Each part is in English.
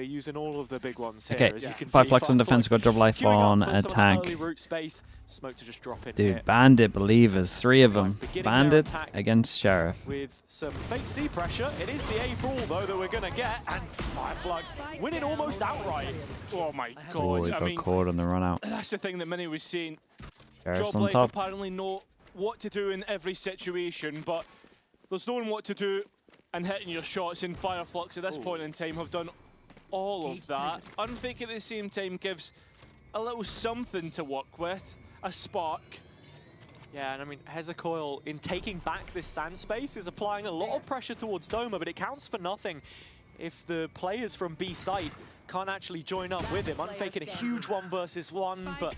using all of the big ones here. Okay, As you can Fireflux see, on defense, we've got JOBLIFE on attack. Smoke to just drop in Dude, here. Bandit Believers, 3 of them. Beginning Bandit their attack against Sheriff. With some fake C pressure. It is the A brawl though that we're going to get, and Fireflux winning almost outright. Oh my Oh, god. he I got mean, caught on the run out. that's the thing that Minnie was saying. Sheriff's on JOBLIFE top. apparently know what to do in every situation, but there's knowing what to do and hitting your shots, and Fireflux at this point in time have done all of that. Unfake at the same time gives a little something to work with, a spark. Yeah, and I mean, Hezecoil, in taking back this sand space, is applying a lot of pressure towards Doma, but it counts for nothing if the players from B side can't actually join up with him. Unfaking a huge 1 versus 1, but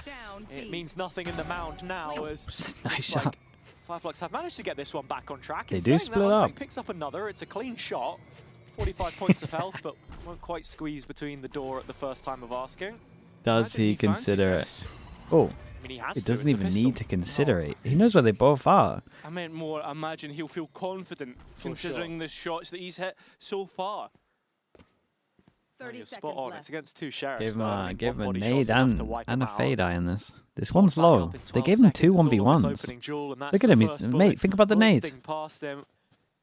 it means nothing in the mound now as Nice shot. Fireflux have managed to get this one back on track. They In do saying split that, up. Unfake picks up another. It's a clean shot. 45 points of health, but won't quite squeeze between the door at the first time of asking. Does he consider it? this. Oh, I mean, he has he to. doesn't It's a even pistol. need to consider it. He knows where they both are. I meant more, imagine he'll feel confident considering the shots that he's hit so far. 30 You're seconds spot on. left. It's against 2 sheriffs. Give him though. I a, mean, give him one a body shot's nade enough to wipe and him a out. fade eye in this. This one's Back low. up in They 12 gave him 2 seconds is always 1v1s. opening duel, and that's Look at the him. He's, first mate, bullet think about the nade. bursting past him.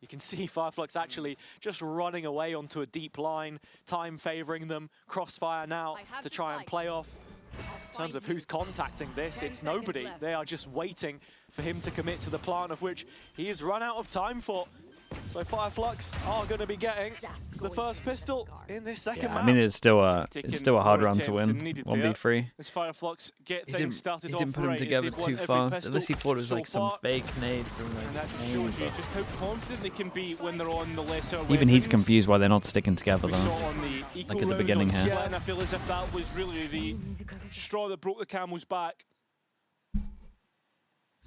You can see Fireflux actually just running away onto a deep line, time favoring them, crossfire now to try and play off. In terms of who's contacting this, it's nobody. They are just waiting for him to commit to the plant, of which he has run out of time for. So Fireflux are going to be getting the first pistol in this second Yeah, map. I mean, it's still a hard more round to attempts win. than needed there. 1v3. As Fireflux get He things didn't, started he off didn't put them right, as together they've won too every fast. pistol Unless he thought it was so like some far. fake nade from And that just the shows you nade, just how confident they can be when they're on the lesser but even he's weapons. confused why they're not sticking together We though. saw on the eco Like at the round beginning on here. Split, and I feel as if that was really the straw that broke the camel's back.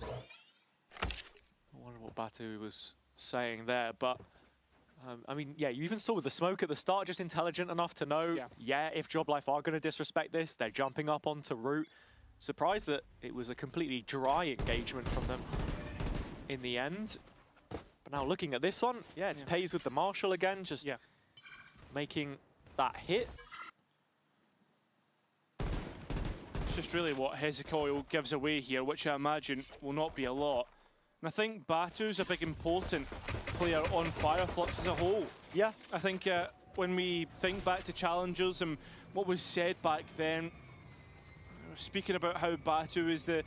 I wonder what Batu was saying there, but I mean, yeah, you even saw with the smoke at the start, just intelligent enough to know, yeah, if JOBLIFE are going to disrespect this, they're jumping up onto route. Surprised that it was a completely dry engagement from them in the end. But now looking at this one, yeah, it's Pays with the Marshall again, just making that hit. It's just really what Hezecoil gives away here, which I imagine will not be a lot. And I think Batu's a big important player on Fireflux as a whole. Yeah. I think when we think back to challengers and what was said back then, speaking about how Batu is the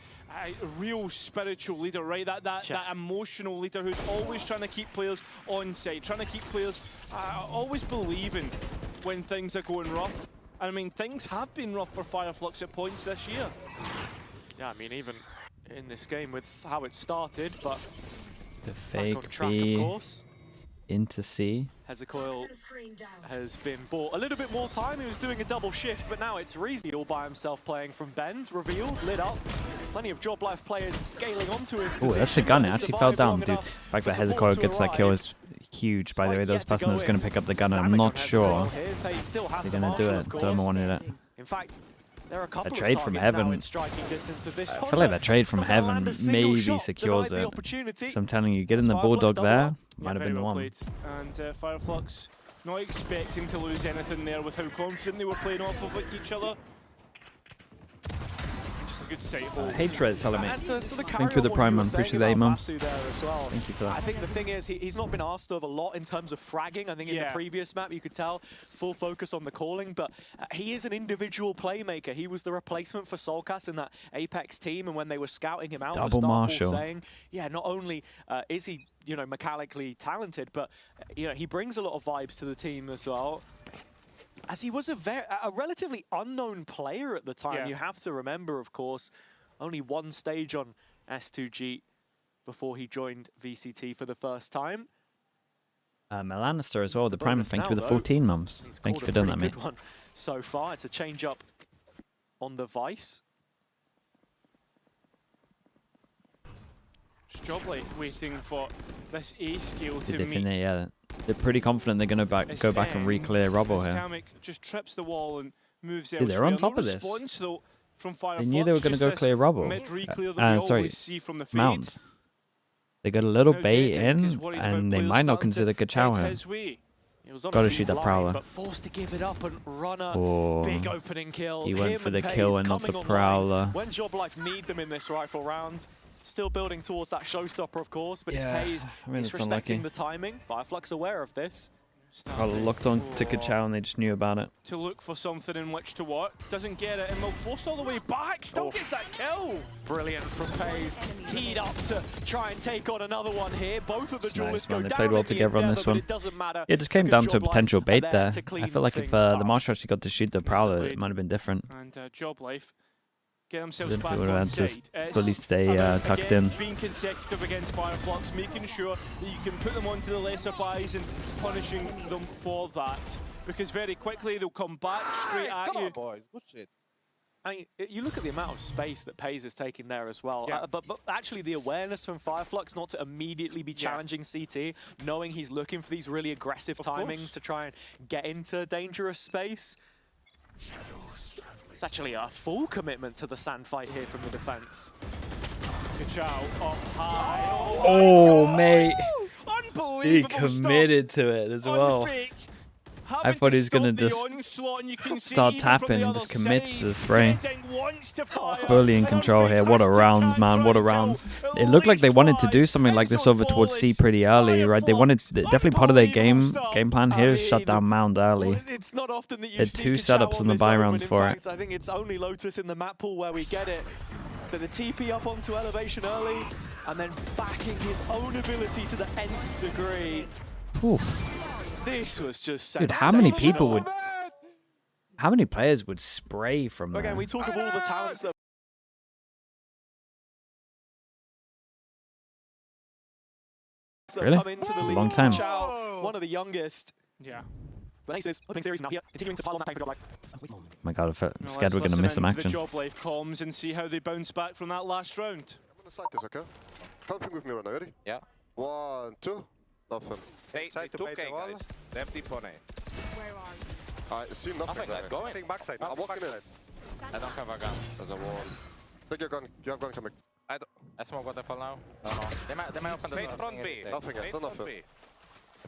real spiritual leader, right? That emotional leader who's always trying to keep players on side, trying to keep players always believing when things are going rough. And I mean, things have been rough for Fireflux at points this year. Yeah, I mean, even in this game with how it started, but The back on fake track, B of course. into C. Hezecoil has been bought a little bit more time. He was doing a double shift, but now it's Reezy all by himself playing from Bend. Revealed, lit up. Plenty of JOBLIFE players scaling onto his position. Oh, that's a gun. It actually fell down, dude. The enough fact that for support Hezecoil to gets that kill arrive. is huge, by the way. Slightly Those yet to person was go going in. to pick up the gun. I'm Damage not on Hezecoil sure here. They still has they're the going to do Marshall, it. of Doma course. wanted it. In fact, there are a couple trade of from targets now heaven. in striking distance of this I one, feel like but that trade from it's not gonna heaven land a single maybe shot. secures Denied the it. opportunity. So I'm telling you, getting As the Fireflux Bulldog double there up. might have very been the well one. played. And Fireflux not expecting to lose anything there with how confident they were playing off of each other. Just a good sight hold. Hatred telling me. And to sort of carry Thank you for the on what prime, were man. saying Appreciate the about A-mums. Batu there as well. Thank you for I that. think the thing is, he's not been asked of a lot in terms of fragging. I think in the previous map, you could tell full focus on the calling, but he is an individual playmaker. He was the replacement for Solcas in that Apex team, and when they were scouting him out, Double the Marshall. saying, yeah, not only is he, you know, mechanically talented, but you know, he brings a lot of vibes to the team as well. As he was a relatively unknown player at the time. You have to remember, of course, only one stage on S2G before he joined VCT for the first time. Melanister as well, the prime. bonus Thank now, you for the though. 14 months. He's Thank you called for a doing that, pretty mate. good one so far. It's a change up on the Vice. JOBLIFE waiting for this A skill They're to different, meet. yeah. They're pretty confident they're going to go back and re-clear Robbo here. Kamek just trips the wall and moves Dude, they're on elsewhere. top of this. Response, though, from They Fireflux. knew they were going to Just go this clear Robbo. mid-re-clear that we Sorry, always see from the fade. Mount. They got a little Now bait Dating is in, worried about and they players might not starting to consider Kachow head here. his way. He was on Gotta a shoot deep that line, Prowler. but forced to give it up, and Runner, Oh. big opening kill. He went Him for the and kill Pace and not the coming online. Prowler. When JOBLIFE need them in this rifle round, still building towards that showstopper, of course, but Yeah, it's Pace I mean, it's unlucky. disrespecting the timing. Fireflux aware of this. Probably looked on to Kachow and they just knew about it. To look for something in which to work. Doesn't get it, and will force all the way back. Still gets that kill. Brilliant from Pace. Teed up to try and take on another one here. Both of the It's duelists nice, man. go They down played well in the together on endeavor, this but one. it doesn't matter. It just came because down to a JOBLIFE potential are bait there there. to clean I feel like if things the up. Marshall actually got to shoot the Prowler, it might have been different. And JOBLIFE get themselves Then if back we would on have had to side. fully stay about, tucked again, in. being consecutive against Fireflux, making sure that you can put them onto the lesser buys and punishing them for that. Because very quickly they'll come back straight at you. boys. Good shit. I mean, you look at the amount of space that Paze is taking there as well. Yeah. But actually the awareness from Fireflux not to immediately be challenging CT, knowing he's looking for these really aggressive timings to try and get into dangerous space. It's actually a full commitment to the sand fight here from the defense. Kachow up high. Oh, mate. He Unbelievable committed to it as well. Unfake. I thought he was going to just start tapping and just commit to the spray. Fully in control here. What a round, man. What a round. It looked like they wanted to do something like this over towards C pretty early, right? They wanted, definitely part of their game plan here is shut down Mound early. It's not often that you Had see two Kachow setups on in the this buy omen. rounds In for fact, I think it's only Lotus in the map pool where we get it. But the TP up onto elevation early, and then backing his own ability to the nth degree. Oof. This was just Dude, how many people would... How many players would spray from there? Again, we talk of all the talents that Really? come into the league. Long time. Kachow, one of the youngest. Yeah. The next is opening series now here, continuing to pile on that tank for JOBLIFE. Oh my god, I'm Now scared we're let's going to miss listen some into action. the JOBLIFE comms and see how they bounce back from that last round. I'm gonna side this, okay? Helping with me right now, ready? Yeah. 1, 2. Nothing. Hey, Try to bait the wall. guys. They have deep on A. Where are you? I see nothing. Nothing, there. go in. Backside. I'm walking in. I don't have a gun. There's a wall. Take your gun. You have gun coming. I smoke waterfall now. No, no. They might open the door. Front B. Nothing, guys. No nothing. They're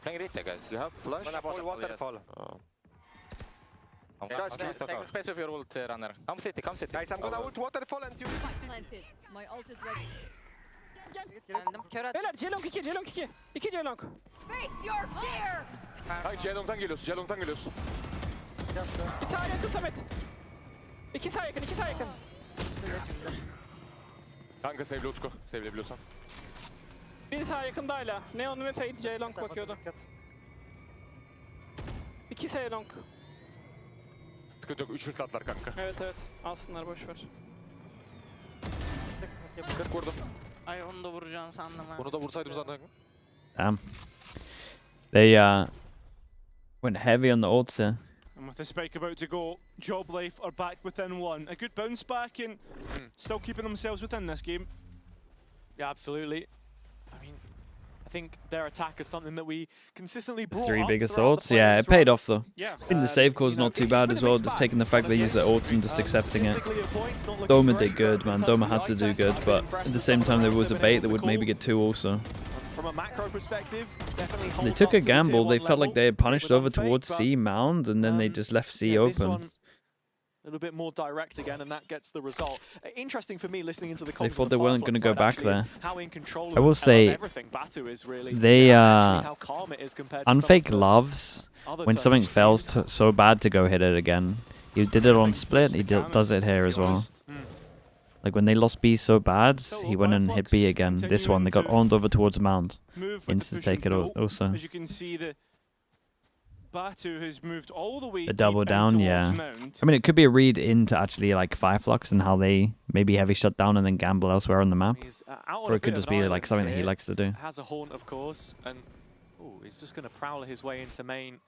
playing retake, guys. You have flash? Waterfall. Guys, take the space with your ult, runner. Come city, come city. Guys, I'm gonna ult waterfall and you... Planted. My ult is ready. Geldim. Kör at. Beyler C-Long 2, C-Long 2. 2 C-Long. Face your fear! Hayır, Jelong'dan geliyorsun. Bir sağ yakın Samet. 2 sağ yakın, 2 sağ yakın. Kanka save'le Utku. Save'leyebiliyorsan. Bir sağ yakında hala. Neon ve Fade C-Long bakıyordu. 2 C-Long. Sıkıntı yok. 3 ult atlar kanka. Evet evet. Alsınlar boşver. 40 vurdum. Ay onu da vuracağını sandım ha. Bunu da vursaydım zaten. Damn. They went heavy on the ults here. And with the spike about to go, JOBLIFE are back within 1. A good bounce back and still keeping themselves within this game. Yeah, absolutely. I mean, I think their attack is something that we consistently brought Three up biggest throughout ults. the Yeah, Playins it paid run. off though. Yeah. I think the save call's You know, not too it's bad been as a well, mixed just bag, taking the fact they used their ults and just accepting it. Statistically, at points, not looking Doma great, did good, but man. in terms Doma of had the to do eye test, good, I've been but impressed at the with same some time, of there the was a rounds they've been bait able that to would maybe call. get two also. From a macro perspective, definitely They holds took up a to the tier gamble. They 1 felt like level they had punished with over Unfake, towards but, C Mound, and then they just left C yeah, this open. one, a little bit more direct again, and that gets the result. Interesting for me listening into the They comms thought on they the weren't Fireflux gonna go side back actually is there. How in control I will of say everything Batu is really. they, actually how calm it is compared to some Unfake of the loves other when something Turkish fails teams. so bad to go hit it again. He did it on split. He does it here as well. Like when they lost B so bad, he went and hit B again. This one, they got owned over towards Mound. Move with Insta the push take it and pull. also. As you can see, the Batu has moved all the way The double deep down, in yeah. towards Mount. I mean, it could be a read into actually like Fireflux and how they maybe heavy shut down and then gamble elsewhere on the map. He's, out on Or a it could bit just of an be like island something that he here. likes to do. Has a haunt, of course, and he's just going to prowler his way into main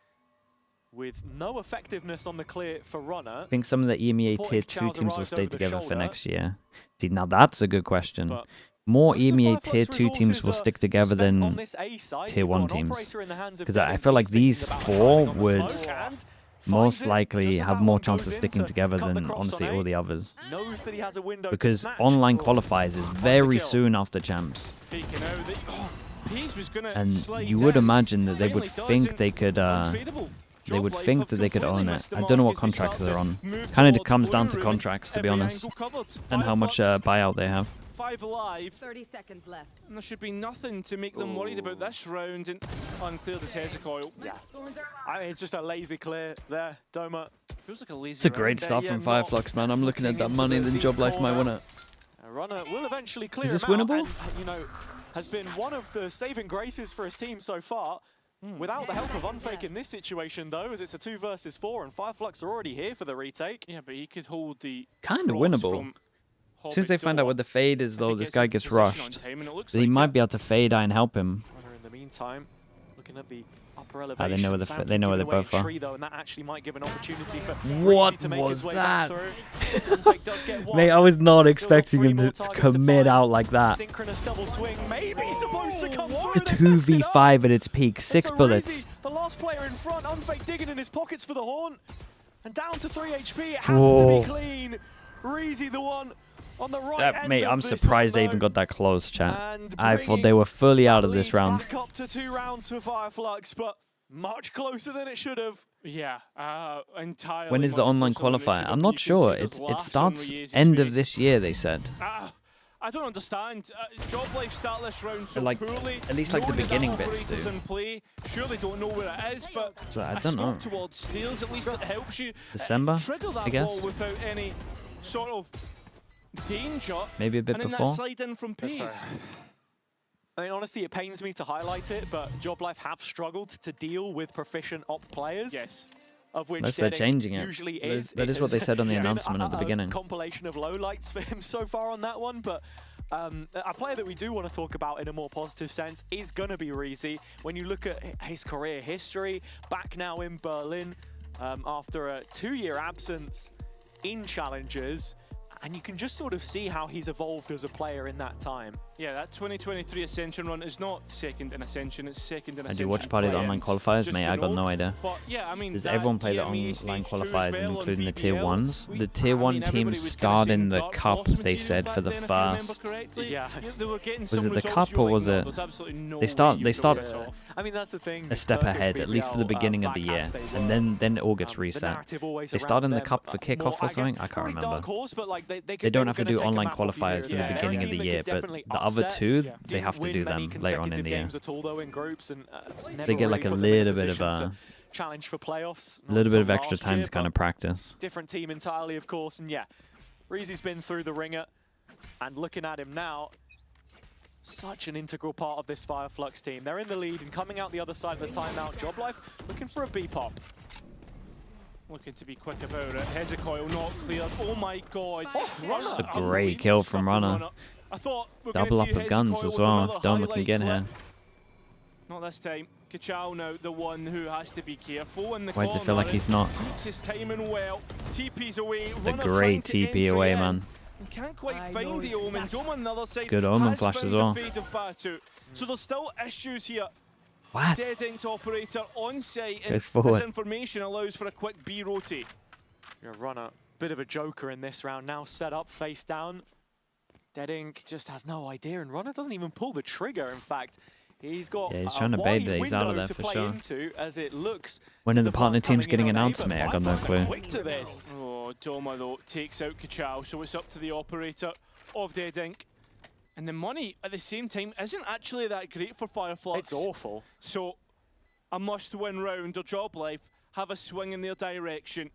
with no effectiveness on the clear for Runner. I think some of the EMEA Sporting tier 2 Chow's teams will arrived stay over the together for shoulder. next year. See, now that's a good question. But More most of EMEA Fireflux tier 2 teams resources will are stick together spent on than this A side. tier We've 1 got an teams. operator in the hands of 'Cause I Devin. feel like He's thinking these about four firing on the would smoke and most finds it likely just as have that more one chance of goes in sticking to together cut the than cross honestly on all A. the others. Knows that he has a window to Because snatch. online Oh, qualifiers is hard to very kill. soon after champs. Faking out the And you would imagine that they would think they could own it. I don't know what contracts they're on. Kind of comes down to contracts, to be honest, and how much buyout they have. 5 alive. 30 seconds left. And there should be nothing to make them worried about this round. And uncleared as Hezekiah. Yeah. I mean, it's just a lazy clear there, Doma. Feels like a lazy It's a great start from Fireflux, man. I'm looking at that money, then JOBLIFE might win it. Runner will eventually clear Is this him out, winnable? and, you know, has been one of the saving graces for his team so far. Without the help of Unfake in this situation, though, as it's a 2 versus 4, and Fireflux are already here for the retake. Yeah, but he could hold the Kind of winnable. As soon as they find out what the fade is, though, this guy gets rushed. So he might be able to fade out and help him. Runner in the meantime, looking at the upper They elevation. know where they both are. Tree, though, and that actually might give an opportunity for What Reezy to make was his way back that? through. Unfake does get one. Mate, I was not Still expecting got 3 him more to targets commit find. out like that. Synchronous double swing, maybe supposed to come through. A 2v5 at its peak, 6 So bullets. Reezy, the last player in front, Unfake digging in his pockets for the horn. And down to 3 HP, it has to be clean. Reezy the one on the right end Mate, of I'm this surprised one, they even though. got that close, chat. And I thought they bringing were fully out of that this lead round. back up to 2 rounds for Fireflux, but much closer than it should have. Yeah, entirely. When is the much online closer than they qualifier? should I'm have. not You can sure. see those It laughs on starts Reezy's end of face. this year, they said. I don't understand. JOBLIFE start this round so Like, poorly. at least like the knowing that beginning that bits operator's do. in play. Sure, they don't know where it is, but So I a don't know. smoke towards stairs, at least it helps you December, trigger that I guess. ball without any sort of danger. Maybe a bit and then before. that slide in from pace. I mean, honestly, it pains me to highlight it, but JOBLIFE have struggled to deal with proficient op players. Yes. Of which Unless they're Deadink changing it. usually That is- is. that is It what they has said on the been announcement at the beginning. Compilation of lowlights for him so far on that one, but a player that we do want to talk about in a more positive sense is going to be Reezy. When you look at his career history, back now in Berlin after a 2-year absence in Challengers, and you can just sort of see how he's evolved as a player in that time. Yeah, that 2023 Ascension run is not second in Ascension, it's second in I Ascension. do watch part of the online Playins, qualifiers, just mate. to I got no note. idea. But yeah, I mean, Does that everyone play the EMEA stage online 2 as qualifiers, well on including the tier BBL? 1s? The tier 1 everybody teams was start kinda in saying the dark cup, horse they material said, back for the then, if I remember first. correctly. Yeah. They were getting Was some it the results cup you were or like, was no, it- there's absolutely no They start- way they you start- could pull this off. I mean, that's the thing. A step Turkish ahead, at least for the BBL, beginning of back the year, as they and were, then it all gets the reset. narrative always They start in the around cup them, for kickoff more, or something. I can't probably remember. dark horse, but like They don't have to do online qualifiers for the Yeah. beginning of the year, but the other two, they have to do them later on in the year. Games at all, though, in groups, and They get like a little bit of a challenge for playoffs. little bit of extra time to kind of practice. Different team entirely, of course, and yeah, Reezy's been through the ringer, and looking at him now, such an integral part of this Fireflux team. They're in the lead and coming out the other side of the timeout. JOBLIFE looking for a B-pop. Looking to be quick about it. Hezekiah not cleared. Oh my god. Runner. A great kill from Runner. I thought we were Double gonna up see of guns Hezekiah as with well, another if Doma can highlight get clip. here. Not this time. Kachal now the one who has to be careful in the Why corner. does it feel like he's not? Takes his timing well. TP's away. A Runner great trying to TP enter away, in. man. Can't quite find the Omen. Doma on the other side. Good Omen has flash found as the well. fade of Batu. So there's still issues here. What? Deadink's operator on site, and Goes this forward. information allows for a quick B rotate. Runner, bit of a joker in this round. Now set up, face down. Deadink just has no idea, and Runner doesn't even pull the trigger. In fact, he's got Yeah, he's a trying to bait wide it. He's out of window there to for play sure. into, as it looks. When to are the partner blast teams coming getting in on A, announced, but mate? I got no Fireflux are clue. quick to this. Oh, Doma though takes out Kachal, so it's up to the operator of Deadink. And the money at the same time isn't actually that great for Fireflux. It's awful. So a must-win round or JOBLIFE have a swing in their direction.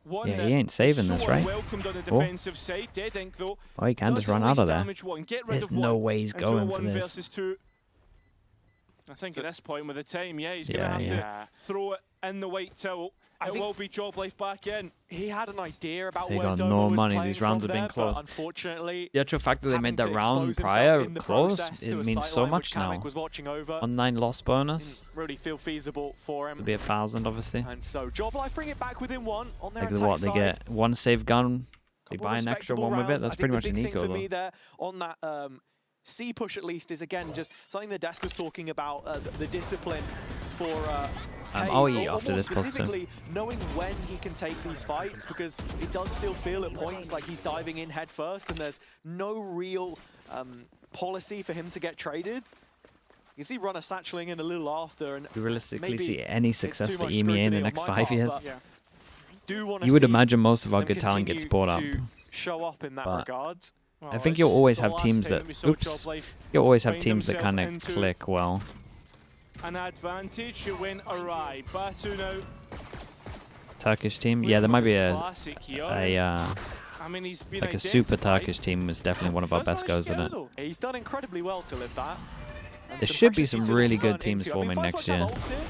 One Yeah, that he ain't saving so this, right? welcomed on the Oh. defensive side. Deadink though. Oh, he can does just run at out least of there. damage one, get rid There's of no one, way he's into a going for 1 this. versus 2. I think at this point with the time, yeah, he's Yeah, going to have yeah. to throw it in the white towel. I It think- will be JOBLIFE back in. He had an idea about They where got Doma no was money. playing These rounds from have been there, close. But unfortunately, The actual fact that they made that having to round expose himself prior in the close, process it to a means so sightline much which now. Kamek was watching over. On 9 loss bonus, Didn't really feel feasible for him. it'll be 1,000 obviously. And so JOBLIFE bring it back within 1 on their Like attack what? They side. get 1 save gun. They Couple buy an extra respectable one with it. rounds. That's I pretty think much the an big eco thing for me though. there on that C push at least is again just something the desk was talking about the discipline for I'll Hayes, eat or after more this positive. specifically knowing when he can take these fights, because it does still feel at points like he's diving in head first and there's no real policy for him to get traded. You see Runner satcheling in a little after, and You realistically maybe see any it's success too for much EMEA in scrutiny the on next my 5 part, years. but Yeah. do want to You would see imagine most of our them good talent gets bought up. continue to show up in that but regard. Well, I think it's you'll always the have last teams time that, we saw oops, JOBLIFE you'll always have find teams that themselves kind of into click well. an advantage. It went awry. Batu now. Turkish team, yeah, there might be a classic here. I mean, he's been like a super identified. Turkish team was definitely one of our best goes in it. He's done incredibly well to live that. There should be some really good teams forming next year,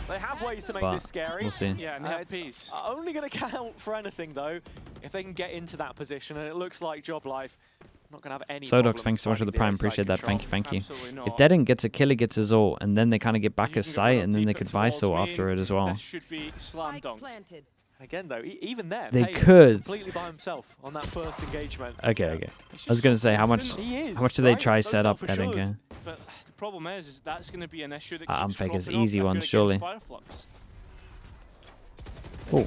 They have ways to make but this scary. we'll see. Yeah, and they have It's pace. only going to count for anything, though, if they can get into that position. And it looks like JOBLIFE not going to have any Sodox, problems thanks so much for the finding prime. A site Appreciate that. control. Thank you. Absolutely not. If Deadin gets a kill, he gets his ult, and then they kind of get back You his can get sight, one and then they deep could towards Visor main. after it as well. This should be slam dunk. Planted. Again, though, even there, They Playins could. completely by himself on that first engagement. Okay. I He's was just gonna so say how much confident. He is, do they right? try So set up Deadin? self-assured. Yeah. But the problem is that's going to be an issue that I'm keeps fake as cropping up, easy I feel, ones, against surely. Fireflux. Oh,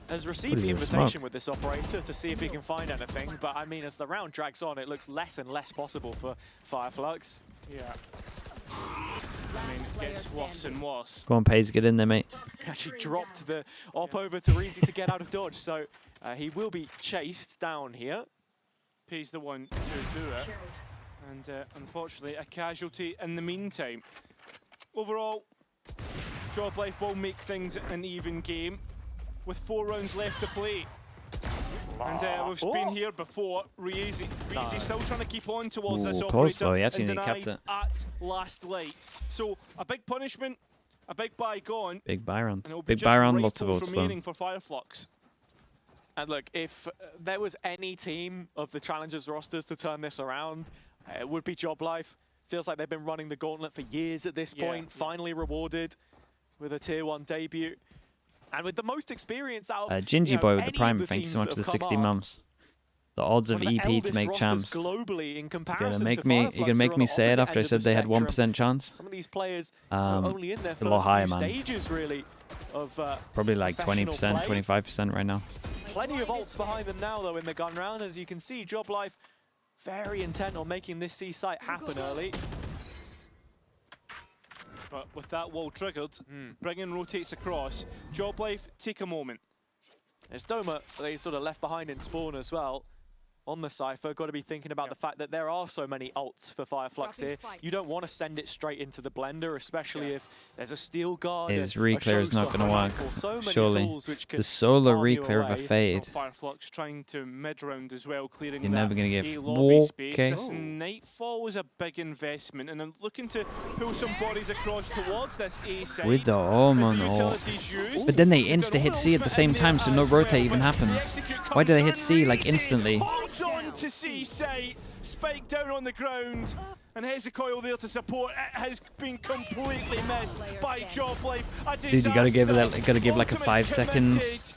Has What received is the this invitation smoke? with this operator to see if he can find anything, but I mean, as the round drags on, it looks less and less possible for Fireflux. Yeah. I mean, it gets worse and worse. go on, Paze, get in there, mate. He actually dropped the op over to Reezy to get out of dodge, so he will be chased down here. Pays the one to do it. And unfortunately, a casualty in the meantime. Overall, JOBLIFE will make things an even game with 4 rounds left to play. And we've been here before. Reezy still trying to keep on towards this Ooh, operator. close though, he actually and nearly kept denied it. at last light. So a big punishment, a big buy gone. Big buy round. And it'll be Big just buy round, lots of rifles ults though. remaining for Fireflux. And look, if there was any team of the Challengers rosters to turn this around, it would be JOBLIFE. Feels like they've been running the gauntlet for years at this point, finally rewarded with a Tier 1 debut. And with the most experience out of Gingy Boy with the any prime, of the thank you teams so much that for the have 60 come up, months. The odds of one the EP to eldest make rosters champs. globally in You're comparison gonna to make Fireflux me are on say it the after I opposite said end they of had the 1% spectrum. chance. Some of these players are only in their a lot first higher, few man. stages, really, of Probably like professional 20%, play. 25% right now. Plenty of ults behind them now, though, in the gun round. As you can see, JOBLIFE very intent on making this C site happen early. But with that wall triggered, Bringen rotates across. JOBLIFE, take a moment. There's Doma, they sort of left behind in spawn as well. On the Cypher, got to be thinking about the fact that there are so many ults for Fireflux here. You don't want to send it straight into the blender, especially if there's a steel guard. His a reclear is not showstopper going to work, rifle, so many surely. tools which could The solar harm you reclear of a away. fade. Fireflux trying to mid-round as well, clearing You're that never gonna get A lobby space. okay. This Nightfall was a big investment, and I'm looking to pull some bodies across towards this A side. With the as Omen the ult. utilities used. But then they They've got insta-hit an C at the ultimate same in time, there so no as well. rotate even When happens. the execute Why do they hit comes C through, like Reezy instantly? holds on to C site. Spike down on the ground, and Hezekiah there to support. It has been completely missed by JOBLIFE. Dude, you gotta give like a 5 seconds.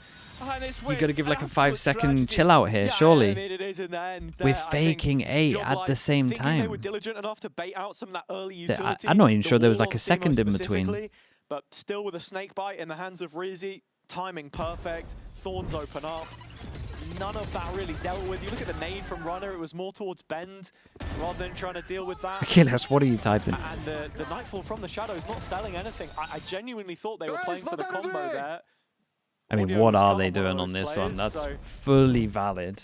You gotta give like a 5-second chill out here, surely. I mean, it is in the end We're there. I think faking A at JOBLIFE the same thinking They time. were diligent enough to bait out some of that early The- utility. I'm not even the sure there was wall like a on Simo second in between. specifically, But still with a snake bite in the hands of Reezy, timing perfect. Thorns open up. None of that really dealt with. You look at the nade from Runner, it was more towards Bend rather than trying to deal with that. Achilles, what are you typing? And the Nightfall from the Shadows not selling anything. I genuinely thought they were playing for the combo there. I mean, Audio what was are cut they on one doing of on those this players, one? That's so- fully valid.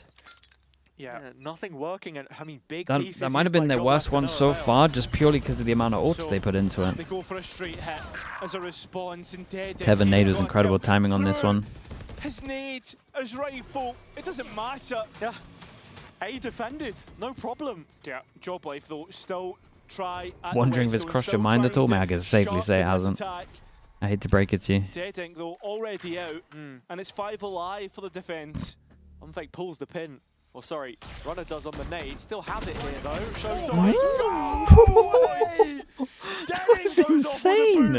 Yeah. Nothing working, and I mean, big That pieces might have used been by their JOBLIFE worst to one no so avail. far, just purely because of the amount of ults So they put into it. They go for a straight hit as a response, and Dead Tevin Nade was incredible timing on this one. His nade, his rifle, it doesn't matter. Yeah. A defended, no problem. Yeah, JOBLIFE though still try. At Wondering the if it's West, crossed so your mind at trying all, to man. I can safely say it sharpen this hasn't. attack. I hate to break it to you. Deadink though already out, and it's 5 alive for the defense. Unfake pulls the pin. Or sorry, Runner does on the nade. Still has it here though. Shows some That was insane.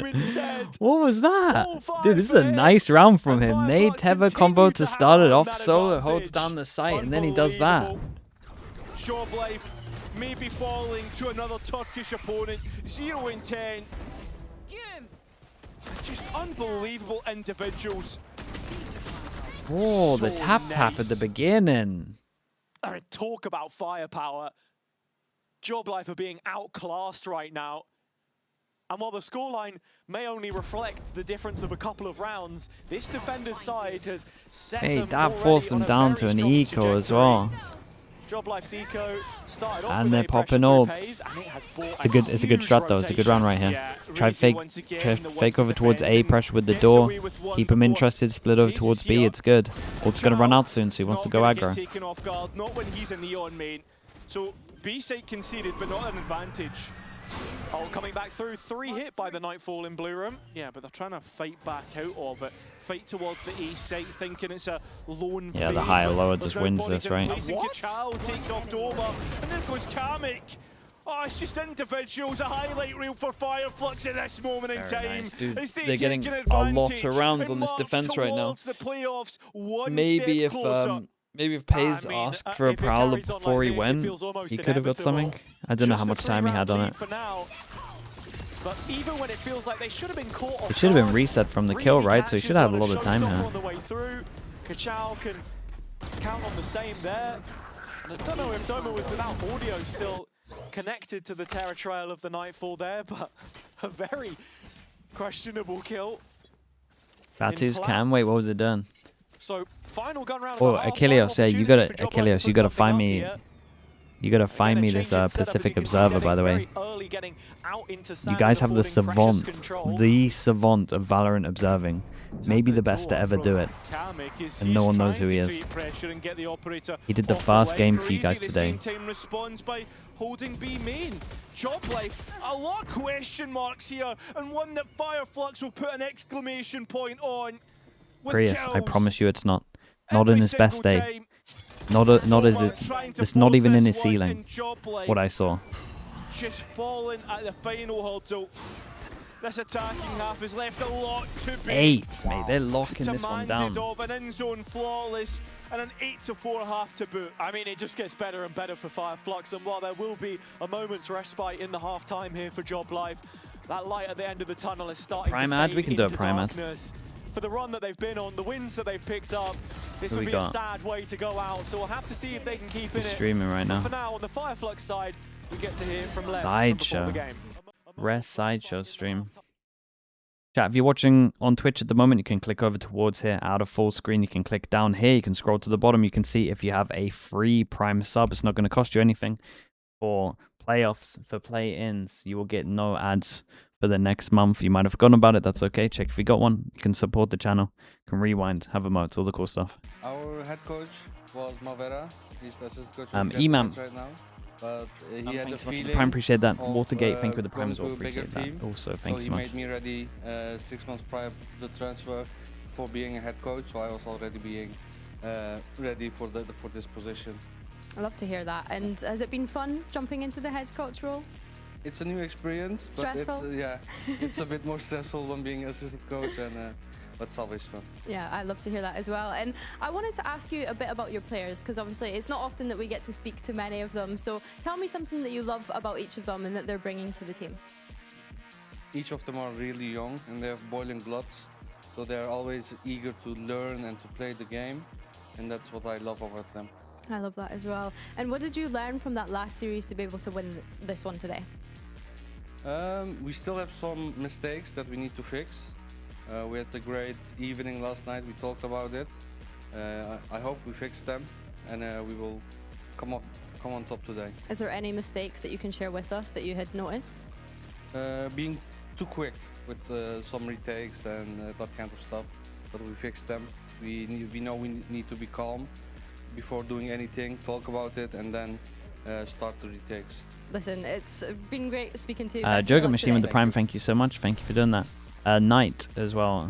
What was that? Dude, this is a nice round from him. Nade Teva combo to start it off. Solo holds down the site and then he does that. JOBLIFE may be falling to another Turkish opponent. 0 in 10. Just unbelievable individuals. Oh, the So tap at the nice. beginning. I mean, talk about firepower. JOBLIFE are being outclassed right now. And while the scoreline may only reflect the difference of a couple of rounds, this defender's side has set them that forced them on a down very to an strong eco as trajectory. well. JOBLIFE's eco started off And with they're a pressure popping through up. Pays, and it has brought It's a good strat though. It's a good round right here. Yeah, Try Razy fake, once again, try the one fake to over towards defend A, and pressure with the gets door. away with one Keep him before. interested. Split over Pays towards is B. here. It's good. Ult's gonna run out soon, so he wants to go Not gonna aggro. get taken off guard, not when he's a Neon main. So B side conceded, but not an advantage. Oh, coming back through, 3 hit by the Nightfall in blue room. Yeah, but they're trying to fight back out of it. Fight towards the A site, thinking it's a lone Yeah, the fade, higher but lower there's just no wins bodies this, in right? place, and What? Kachal takes off Doma, and there goes Kamek. Oh, it's just individuals, a highlight reel for Fireflux at this moment in Very time. nice, dude. As they They're getting take an a lot of advantage rounds and on this march defense right now. towards the playoffs one Maybe step if closer. maybe if Pays I mean, asked for a if it prowler carries on before like he this, it went, feels almost he could have got inevitable. something. I don't know how Just much a time he had 3-round on lead it. for now. But even when it feels like they should have been caught off It should have been guard, reset from the kill, Reezy right? So he catches should have on a lot of time showstopper here. on the way through. Kachal can count on the same there. And I don't know if Doma was without audio still connected to the terror trail of the Nightfall there, but a very questionable kill. Batu's flat. cam. Wait, what was it doing? So final gun round. Oh, of the half, Achilles, final yeah, you opportunity gotta, for JOBLIFE to Achilles, put you gotta something find up me. here. You gotta find Again, me a this change in setup, as Pacific you can see, Observer, getting by the way. very early, getting out into You sand guys and have the affording precious savant, control. the savant of Valorant observing. Maybe the best to ever do it. And no one knows who he is. He did the first game for you guys today. Time responds by holding B main. JOBLIFE, a lot of question marks here, and one that Fireflux will put an exclamation point on. with Prius, I kills promise you it's not. Not in every his best single day. time. Not as Forward it. trying to It's not force even in this his one, ceiling. and JOBLIFE What I saw. just falling at the final hurdle. This attacking half has left a lot to be 8, mate. They're locking this one down. demanded of an in-zone flawless and an 8-4 half to boot. I mean, it just gets better and better for Fireflux, and while there will be a moment's respite in the half-time here for JOBLIFE, that light at the end of the tunnel is starting Prime to ad? fade We can do a into prime ad. darkness. For the run that they've been on, the wins that they've picked up, this Who would we be a got? sad way to go out, so we'll have to see if they can keep in He's it. streaming right For now. now, on the Fireflux side, we get to hear from Lev Sideshow. before the game. Rare Sideshow stream. Chat, if you're watching on Twitch at the moment, you can click over towards here, out of full screen. You can click down here. You can scroll to the bottom. You can see if you have a free Prime sub. It's not going to cost you anything. For playoffs, for play-ins, you will get no ads for the next month. You might have forgotten about it. That's okay. Check if you got one. You can support the channel. You can rewind, have emotes, all the cool stuff. Our head coach was Mavera. He's the assistant coach Um, of Emam. right now. But he had Thanks the so much for the feeling Prime. Appreciate that. of, Watergate, thank you for the Prime going as well. to a bigger Appreciate that. team. Also, So thanks he so much. made me ready 6 months prior to the transfer for being a head coach. So I was already being ready for this position. I love to hear that. And has it been fun jumping into the head coach role? It's a new experience, Stressful? but it's yeah, it's a bit more stressful than being an assistant coach, and but it's always fun. Yeah, I love to hear that as well. And I wanted to ask you a bit about your players, because obviously it's not often that we get to speak to many of them. So tell me something that you love about each of them and that they're bringing to the team. Each of them are really young and they have boiling bloods, so they're always eager to learn and to play the game, and that's what I love about them. I love that as well. And what did you learn from that last series to be able to win this one today? We still have some mistakes that we need to fix. We had a great evening last night, we talked about it. I hope we fix them, and we will come on top today. Is there any mistakes that you can share with us that you had noticed? Being too quick with some retakes and that kind of stuff, but we fixed them. We know we need to be calm before doing anything, talk about it, and then start the retakes. Listen, it's been great speaking to you. Joga Machine with the Prime, thank you so much. Thank you for doing that. Knight as well.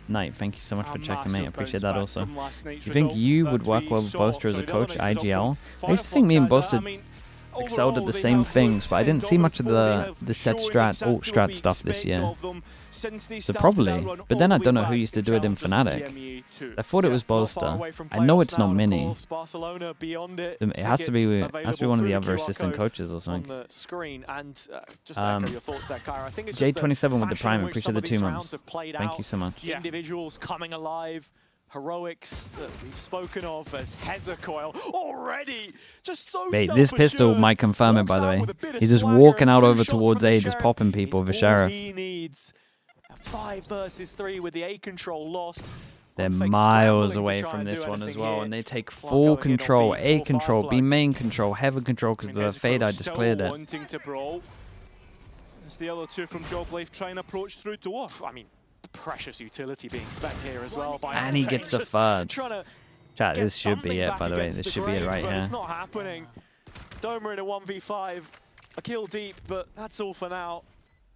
Knight, thank you so much for checking, mate. I appreciate that also. Do you think you would work well with Boaster as a coach, IGL? I used to think me and Boaster excelled at the same things, but I didn't see much of the set strat, alt strat stuff this year. So probably, but then I don't know who used to do it in Fnatic. I thought it was Boaster. I know it's not Mini. It has to be one of the other assistant coaches or something. J27 with the Prime, appreciate the 2 months. Thank you so much. Individuals coming alive heroics that we've spoken of as Hezecoil already just so Mate, this pistol might confirm it, by the way. He's just walking out over towards A, just popping people with a sheriff. He needs a 5 versus 3 with the A control lost. They're miles away from this one as well, and they take full control. A control, B main control, heaven control, because the Fade I just cleared it. Wanting to brawl. It's the other two from JOBLIFE trying to approach through door. I mean, precious utility being spent here as well. By And he gets a third. Chat, this should be it, by the way. This should be it right here. It's not happening. Doma in a 1v5. A kill deep, but that's all for now.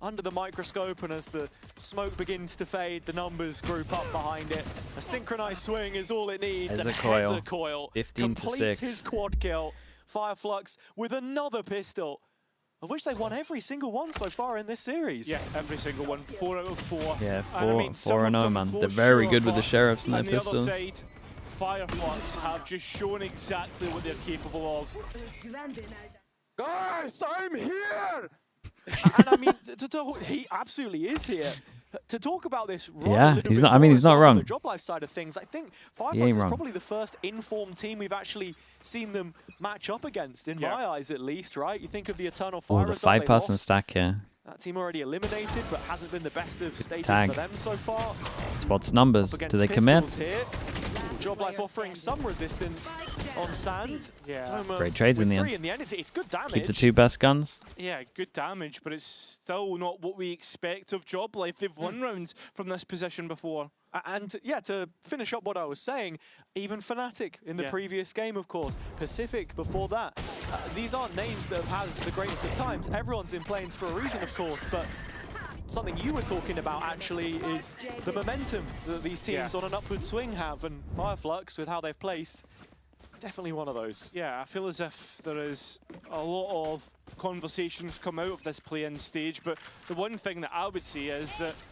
Under the microscope, and as the smoke begins to fade, the numbers group up behind it. A synchronized swing is all it needs. Hezecoil, 15 to 6. Completes his quad kill. Fireflux with another pistol, of which they've won every single one so far in this series. Yeah, every single one. 4 out of 4. Yeah, And I mean, 4-0, man. They're very good with the sheriffs and their pistols. The other side, Fireflux have just shown exactly what they're capable of. Guys, I'm here! And I mean, he absolutely is here. To talk about this, yeah, he's not. I mean, he's not wrong. The JOBLIFE side of things, I think Fireflux is probably the first informed team we've actually seen them match up against, in my eyes at least. Right? You think of the Eternal Fire. Oh, the 5-person stack here. That team already eliminated, but hasn't been the best of stages for them so far. Spots numbers. Do they commit? Here. JOBLIFE offering some resistance on Sand. Yeah. Great trades in the end. It's good damage. Keep the 2 best guns. Yeah, good damage, but it's still not what we expect of JOBLIFE. They've won rounds from this position before. And yeah, to finish up what I was saying, even Fnatic in the previous game, of course, Pacific before that. These aren't names that have had the greatest of times. Everyone's in Playins for a reason, of course, but something you were talking about actually is the momentum that these teams on an upward swing have, and Fireflux, with how they've placed, definitely one of those. Yeah, I feel as if there is a lot of conversations come out of this play-in stage, but the one thing that I would say is that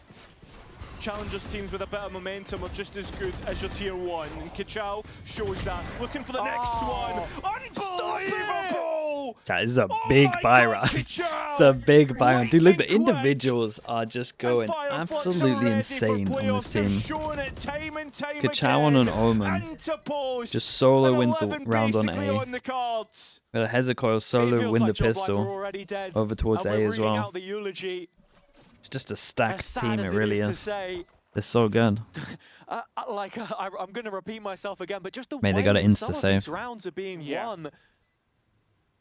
Challengers teams with a bit of momentum are just as good as your tier 1, and Kachao shows that. Looking for the next one. Unbelievable! Chat, this is a big buy round. It's a big buy round. Dude, look, the individuals are just going absolutely insane on this team. Kachao on an Omen. Just solo wins the round on A. But Hezecoil solo win the pistol over towards A as well. It's just a stacked team, it really is. They're so good. I'm going to repeat myself again, but just the Mate, way they got an some of these insta-save. rounds are being won.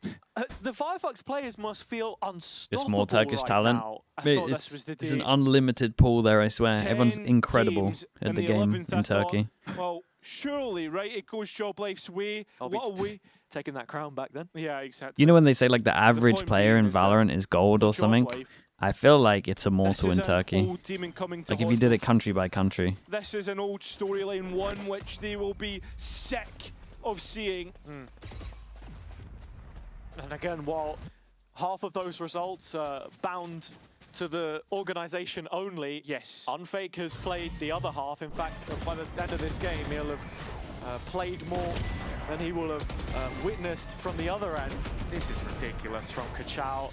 The Fireflux players must feel unstoppable. Just more Turkish right talent. now. Mate, it's an unlimited pool there, I swear. Everyone's incredible at the game in Turkey. Well, surely, right? It goes JOBLIFE's way. What a way. Taking that crown back then. Yeah, exactly. You know when they say like the average player in Valorant is gold or something? I feel like it's immortal in Turkey. Like if you did it country by country. This is an old storyline, one which they will be sick of seeing. And again, while half of those results are bound to the organization only, Unfake has played the other half. In fact, by the end of this game, he'll have played more than he will have witnessed from the other end. This is ridiculous from Kachao.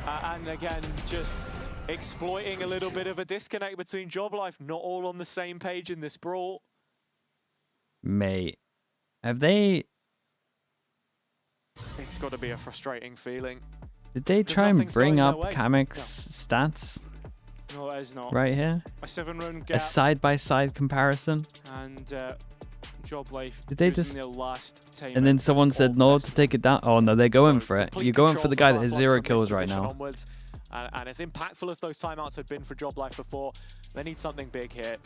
And again, just exploiting a little bit of a disconnect between JOBLIFE, not all on the same page in this brawl. Mate, have they... It's got to be a frustrating feeling. Did they try and bring up Kamek's stats? No, it is not. Right here? A 7-round gap. A side-by-side comparison? And JOBLIFE did they just... their last time And then someone said no to take it down. Oh no, they're going for it. You're going for the guy that has 0 kills right now. Onwards. And as impactful as those timeouts had been for JOBLIFE before, they need something big here.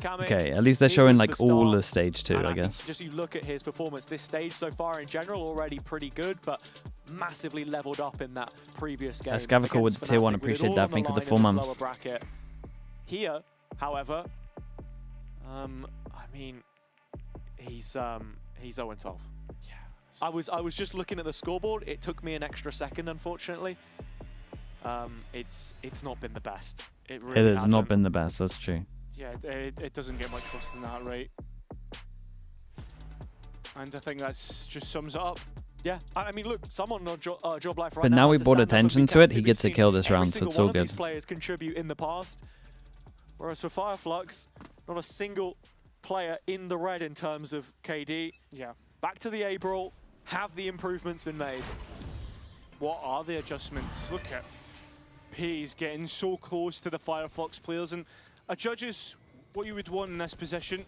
Kamek, okay, at least they're showing like all the stage 2, I guess. Just you look at his performance this stage so far in general, already pretty good, but massively leveled up in that previous game. Scavacle with tier 1, appreciate that. Thank you for the 4 months. Here, however, I mean, he's 0-12. Yeah. I was just looking at the scoreboard. It took me an extra second, unfortunately. It's not been the best. It really has not been the best. That's true. Yeah, it doesn't get much worse than that, right? And I think that's just sums it up. Yeah, I mean, look, someone on JOBLIFE right now. But now we brought attention to it. He gets a kill this round, so it's all good. These players contribute in the past, whereas for Fireflux, not a single player in the red in terms of KD. Yeah. Back to the April. Have the improvements been made? What are the adjustments? Look at Pay's getting so close to the Fireflux players, and a judge is what you would want in this position.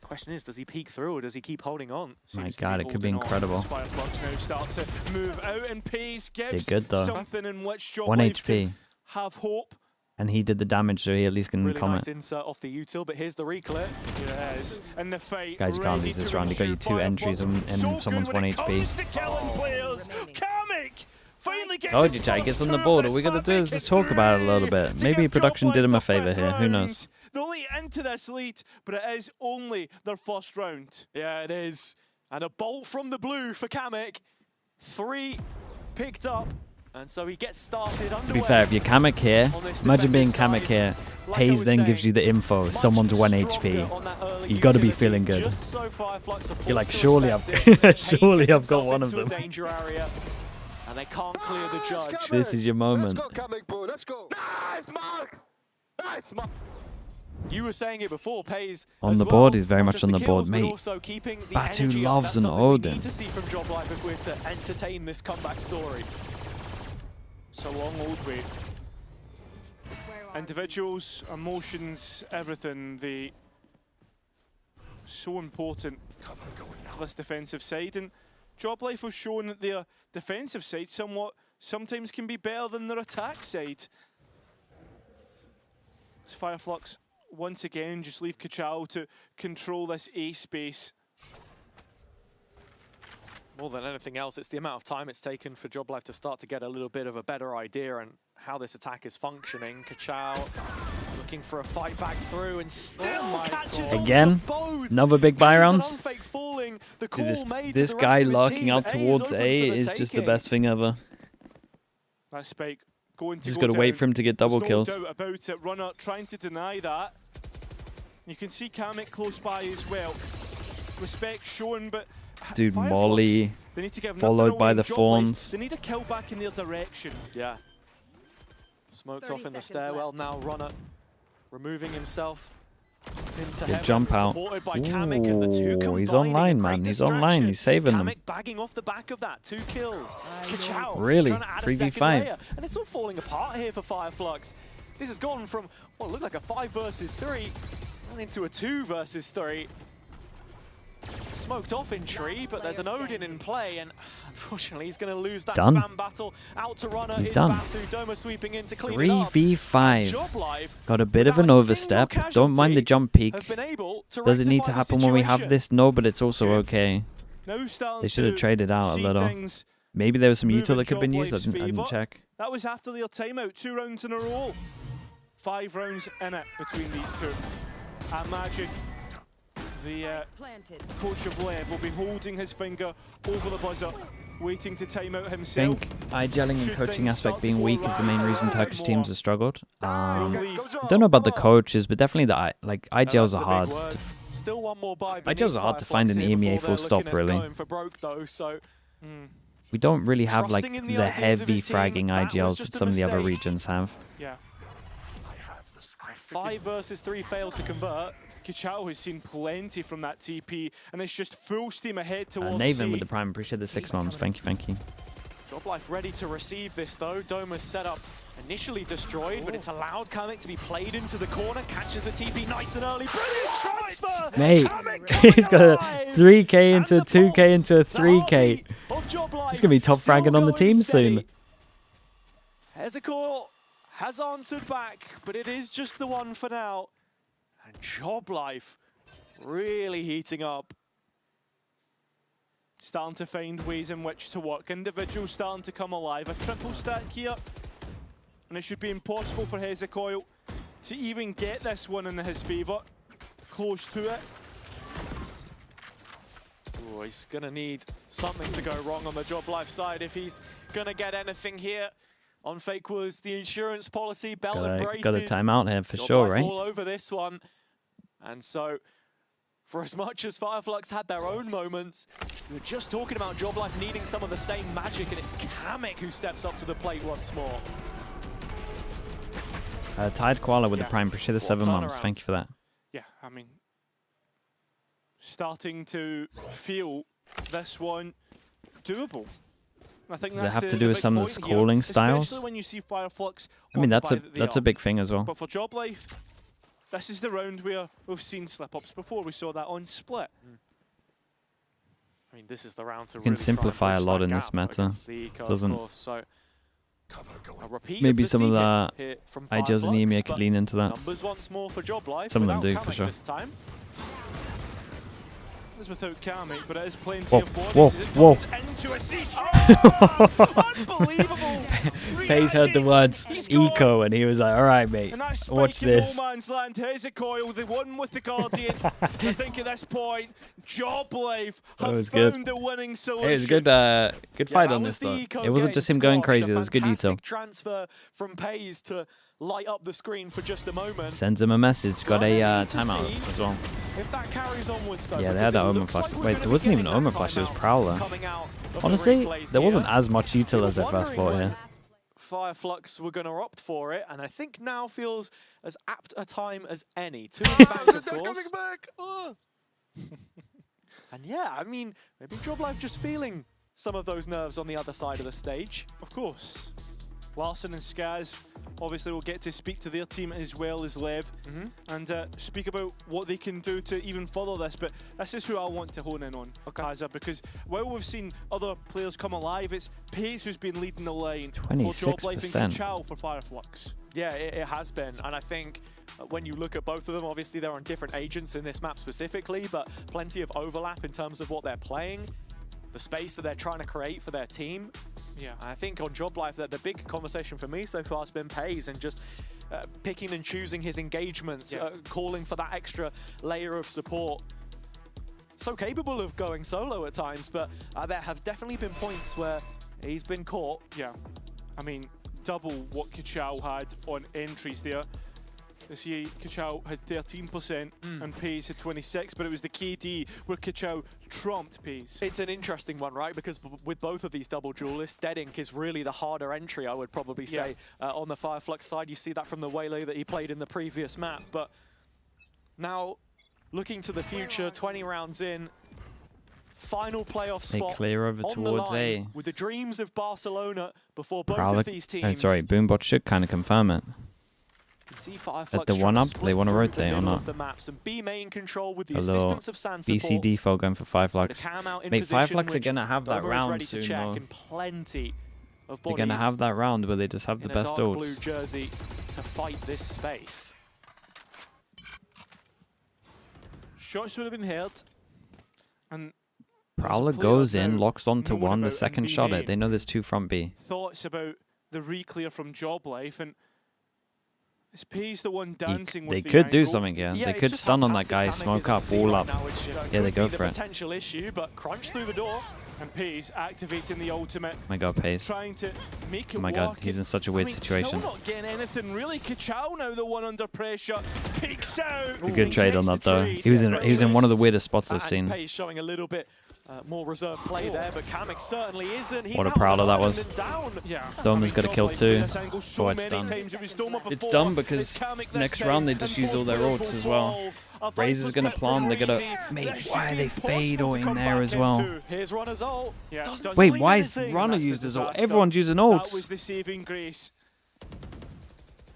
Question is, does he peek through or does he keep holding on? My God, it could be incredible. Fireflux now start to move out, and Pay's gives good, though. something in which One JOBLIFE HP. can have hope. And he did the damage, so he at least can Really comment. nice insert off the util, but here's the reclear. Yes, and the fight. Guys, you can't ready lose this to round. You got your ensure 2 entries and so someone's good when 1 it comes HP. to killing players. Kamek finally gets Told his you, Jay, first gets on the two board. of All we this, got to do is make just it talk about it a little 3 bit. to Maybe give production JOBLIFE did him the a favor fifth here. Who round. knows? They're only into this lead, but it is only their first round. Yeah, it is. And a bolt from the blue for Kamek. 3 picked up. And so he gets started underway. To be fair, if you're Kamek here, imagine being Kamek here. Hayes then gives you the info. Someone's 1 HP. You got to be feeling good. You're like, surely I've got one of them. Danger area, and they can't clear the judge. This is your moment. Let's go, Kamek, bro. Let's go. Nice, Marks. Nice, Marks. You were saying it before, Pays On as the well. board, he's very Not much just on the kills, board, but mate. also keeping the Batu energy up. loves That's an something we Odin. need to see from JOBLIFE if we're to entertain this comeback story. It's a long old way. Where are Individuals, emotions, everything, they so important for this defensive side, and JOBLIFE have shown that their defensive side sometimes can be better than their attack side. As Fireflux once again just leave Kachao to control this A space. More than anything else, it's the amount of time it's taken for JOBLIFE to start to get a little bit of a better idea on how this attack is functioning. Kachao looking for a fight back through and still catches Again, both. another big buy round. Dude, This guy larking out towards A is just the best thing ever. That spike going to Just go got to wait down. for him to get double There's kills. No doubt about it. Runner trying to deny that. You can see Kamek close by as well. Respect shown, but Dude, Fireflux, Molly, they need to give followed nothing by away the in JOBLIFE. Fawns. They need a kill back in their direction. Yeah. Smoked 30 off in the seconds stairwell. Now Runner removing himself into Good heaven, jump out. supported by Kamek, and the two Ooh, he's combining, online, a great man. He's online. distraction. He's saving them. Kamek bagging off the back of that. 2 kills. Kachao Really? trying to add a 3v5. second layer, and it's all falling apart here for Fireflux. This has gone from what looked like a 5 versus 3 and into a 2 versus 3. Smoked off in tree, but there's an Odin in play, and unfortunately he's going to lose that Done. spam battle. Out to Runner He's is done. Batu. Doma sweeping in to clean it up. 3v5. JOBLIFE, Got a bit of without an a overstep. single Don't mind the casualty, jump peak. have been able to Does it need to rectify the happen when we have situation. this? No, but it's also okay. Now starting They should have to traded out a see little. things Maybe there was some move util in that could have been used. I JOBLIFE's didn't favour. check. That was after their timeout, 2 rounds in a row. 5 rounds in it between these two. At Magic, the planted? coach of Lev will be holding his finger over the buzzer, waiting to time out I himself. think eye-gelling and Should coaching things aspect start being to go weak is the main right reason Turkish more. teams have struggled. I Believe. don't know about the coaches, but definitely the like eye gels That's are the big hard. word. Still one more buy. Eye gels are hard to find in the EMEA full stop, really. For broke though, so We don't really have like Trusting in the the ideas of heavy his team, fragging that eye was gels just that a some of the other mistake. regions have. Yeah. 5 versus 3 failed to convert. Kachao has seen plenty from that TP, and it's just full steam ahead towards Naven C. with the prime. Appreciate the 6 months. Thank you, thank you. JOBLIFE ready to receive this though. Doma's setup initially destroyed, but it's allowed Kamek to be played into the corner. Catches the TP nice and early. Brilliant transfer! Mate, Kamek coming he's got a alive! 3k And into a the 2k pulse, into a the 3k. heartbeat of JOBLIFE He's gonna be top still fragging on the going team steady. soon. Hezekor has answered back, but it is just the one for now. And JOBLIFE really heating up. Starting to find ways in which to work. Individuals starting to come alive. A triple stack here. And it should be impossible for Hezekor to even get this one in his favour. Close to it. Ooh, he's going to need something to go wrong on the JOBLIFE side if he's going to get anything here. On Fake was the insurance policy, belt and braces. Got a timeout here for JOBLIFE sure, right? all over this one. And so, for as much as Fireflux had their own moments, we were just talking about JOBLIFE needing some of the same magic, and it's Kamek who steps up to the plate once more. Tied Koala with the Yeah. prime. Appreciate the What 7 months. turnaround. Thank you for that. Yeah, I mean, starting to feel this one doable. I think Does that's it have to the do with big some of point the here, calling styles? especially when you see Fireflux. I mean, on the that's buy a big thing as well. But for JOBLIFE, this is the round where we've seen slip-ups before. We saw that on Split. I mean, this is the round to You can really simplify try and a lot bridge in that this gap meta. against the Eco, of Doesn't. course, so a repeat Maybe of the some of C the hit from IGLs and Fireflux, EMEA but could lean into that. numbers once more for JOBLIFE. Some of them without do, for Kamek sure. This time. It's without Kamek, but it is plenty Whoa, of bodies whoa, as it whoa. comes into a siege. Oh, unbelievable! FaZe heard the words He's gone. eco and he was like, all right, mate, And that spike watch in this. no man's land. Here's a coil, the one with the Guardian. I think at this point, JOBLIFE That was have good. found the winning solution. It was a good, good Yeah, fight that on was this, the though. eco It wasn't getting just him going squashed. crazy, A it was good util. fantastic transfer from Playins to light up the screen for just a moment. Sends him a message, got a Gonna need to timeout see as well. If that carries onwards, though, Yeah, they because had that it Omen looks flash. like we're Wait, gonna there be wasn't even getting an that Omen flash, it was timeout Prowler. coming out of the Honestly, replays there wasn't here. as much util We as were I first thought wondering here. Fireflux were going to opt for it, and I think now feels as apt a time as any. 2 in the bank, of They're course. coming back. And yeah, I mean, maybe JOBLIFE just feeling some of those nerves on the other side of the stage. Of course. Larson and Skaz obviously will get to speak to their team as well as Lev and speak about what they can do to even follow this. But this is who I want to hone in on, Kaza, because while we've seen other players come alive, it's Pace who's been leading the line for JOBLIFE and Kachao for Fireflux. Yeah, it has been, and I think when you look at both of them, obviously they're on different agents in this map specifically, but plenty of overlap in terms of what they're playing, the space that they're trying to create for their team. Yeah, I think on JOBLIFE, that the big conversation for me so far has been Pace and just picking and choosing his engagements, calling for that extra layer of support. So capable of going solo at times, but there have definitely been points where he's been caught. Yeah, I mean, double what Kachao had on entries there. This year, Kachao had 13% and Pace had 26, but it was the KD where Kachao trumped Pace. It's an interesting one, right? Because with both of these double duelists, Dead Ink is really the harder entry, I would probably say. On the Fireflux side, you see that from the Waylay that he played in the previous map. But now, looking to the future, 20 rounds in, final playoff They spot clear over on towards the line, A. with the dreams of Barcelona before both Prowler, of these teams. sorry, Boombot should kind of confirm it. See Fireflux At the trying to 1-up, split they want to through the rotate or middle not? of the maps and be main control with the A little assistance of Sand support. VCT foul going for Fireflux. The cam out in Mate, position, Fireflux are which going to have that Omer is ready round to soon, check, though. and plenty of They're bodies going to have that round where they just have the in a best dark blue ults. jersey to fight this space. Shots would have been heard. And Prowler there's a player goes in, now locks onto knowing one, the about second B shot main. it. They know there's 2 front B. Thoughts about the re-clear from JOBLIFE, and it's Pace the one dancing with They the could do angle. something here. Yeah, they it's could just stun how on that guy, passive smoke Kamek up, is at ball right up. now, which, Yeah, could they go be for the it. potential issue, but crunch through the door. And Pace activating the ultimate, Oh my god, Pace. trying to make it Oh my work. god, he's in such a weird situation. Still not getting anything really. Kachao now the one under pressure. Peeks out. A good trade on that though. Trade. He was in one of the weirdest spots I've And seen. Pace showing a little bit more reserved play there, but Kamek certainly isn't. He's What a out on Prowler the that line was. and down. Yeah. Doma's got a kill too. So it's done. It's done done because next round they just use all their ults as well. Razor's gonna plant, they're gonna... Mate, why are they fadoing there as well? Here's Runner's ult. Yeah, Doesn't Wait, fling why is anything. Runner That's the used his ult? disaster. Everyone's using That was ults. the saving grace.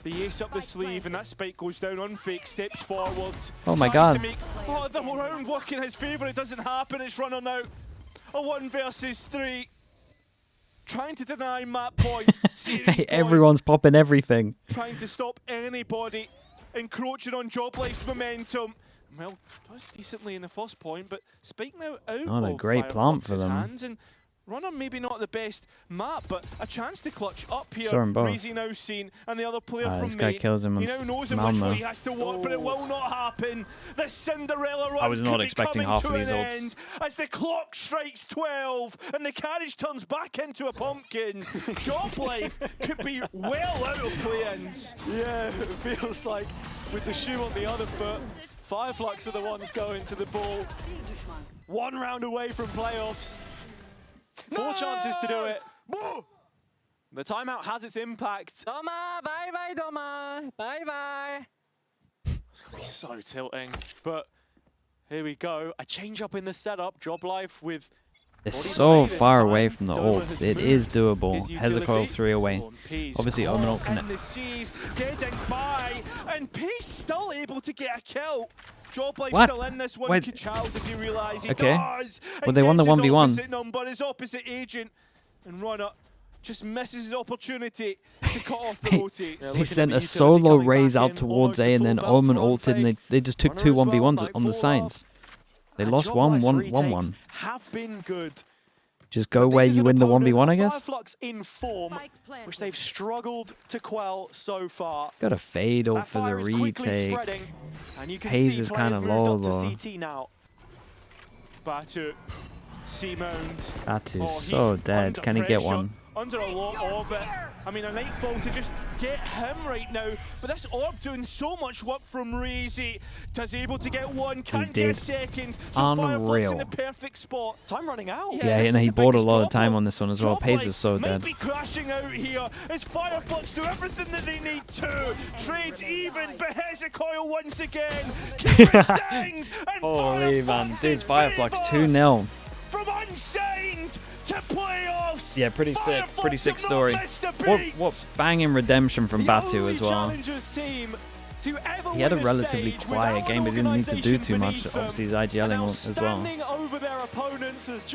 The ace up the sleeve, and that spike goes down on fake, steps forwards. Oh my tries to god. make the round work in his favour. It doesn't happen. It's Runner now. A 1 versus 3. Trying to deny map point. Series Mate, point. everyone's popping everything. Trying to stop anybody encroaching on JOBLIFE's momentum. Well, does decently in the first point, but Spike now out Not a of great plant for Fireflux's them. hands, and Runner maybe not the best map, but a chance to clutch up here. Saw 'em both. Reezy now seen, and the other player from This guy Mate. kills him He on now knows in Malmo. which way he has to walk, but it will not happen. The Cinderella run I was not could be expecting coming half to of these an ults. end as the clock strikes 12 and the carriage turns back into a pumpkin. JOBLIFE could be well out of play-ins. Yeah, it feels like with the shoe on the other foot, Fireflux are the ones going to the ball. 1 round away from playoffs. 4 chances to do it. The timeout has its impact. Doma, bye-bye, Doma. Bye-bye. It's going to be so tilting. But Here we go. A change up in the setup. JOBLIFE with... They're so far away from the ults. It is doable. Hezekiah 3 away. Obviously, Omen can... And the C's getting by, and Peace still able to get a kill. JOBLIFE still in this one. Kachal, does he realize he does? Well, they won the 1v1. His opposite agent, and Runner just misses his opportunity to cut off the rotates. He sent a solo raise out towards A, and then Omen ulted, and they just took 2 1v1s on the sides. They lost 1-1. Have been good. Just go where you win the 1v1, I guess. Fireflux in form, which they've struggled to quell so far. Got a Fatal for the retake. Haze is kind of low though. Batu, C-Mount. Batu's so dead. Can he get one? Under a lot of it. I mean, a Nightfall to just get him right now. But this Orb doing so much work from Razy. Does able to get one, can't get a second. So Fireflux in the perfect spot. Time running out. Yeah, and he bought a lot of time on this one as well. Pace is so dead. Might be crashing out here as Fireflux do everything that they need to. Trades even, but Hezekiah once again. Dings, and holy man, dude's Fireflux 2-0. From unsigned to playoffs. Yeah, pretty sick story. What banging redemption from Batu as well. He had a relatively quiet game, but didn't need to do too much. Obviously, he's IGLing as well.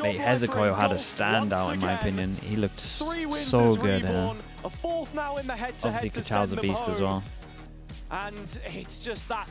Mate, Hezekiah had a standout in my opinion. He looked so good. Obviously, Kachal's a beast as well. And it's just that